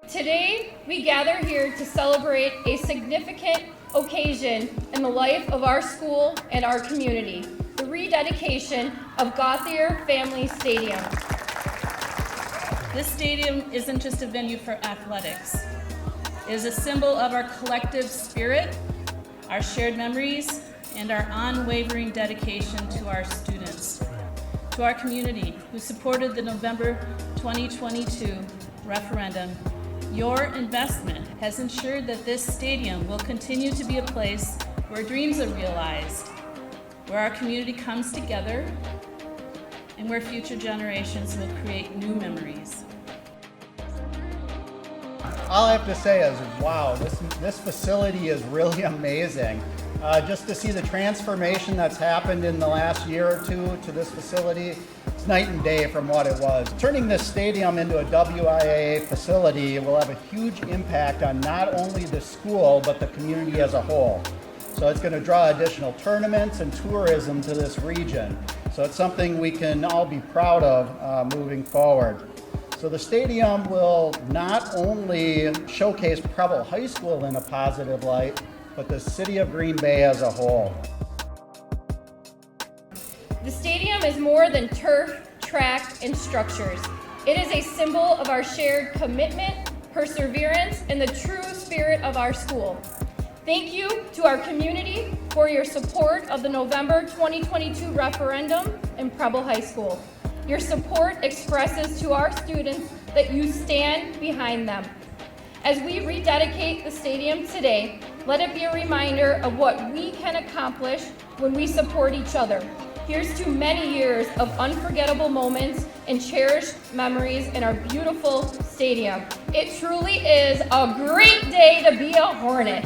Today, we gather here to celebrate a significant occasion in the life of our school and our community, the rededication of Gauthier Family Stadium. This stadium isn't just a venue for athletics. It is a symbol of our collective spirit, our shared memories, and our unwavering dedication to our students, to our community who supported the November 2022 referendum. Your investment has ensured that this stadium will continue to be a place where dreams are realized, where our community comes together, and where future generations will create new memories. All I have to say is, wow, this facility is really amazing. Just to see the transformation that's happened in the last year or two to this facility, it's night and day from what it was. Turning this stadium into a WIAA facility will have a huge impact on not only the school, but the community as a whole. So it's going to draw additional tournaments and tourism to this region. So it's something we can all be proud of moving forward. So the stadium will not only showcase Preble High School in a positive light, but the city of Green Bay as a whole. The stadium is more than turf, track, and structures. It is a symbol of our shared commitment, perseverance, and the true spirit of our school. Thank you to our community for your support of the November 2022 referendum in Preble High School. Your support expresses to our students that you stand behind them. As we rededicate the stadium today, let it be a reminder of what we can accomplish when we support each other. Here's to many years of unforgettable moments and cherished memories in our beautiful stadium. It truly is a great day to be a Hornet.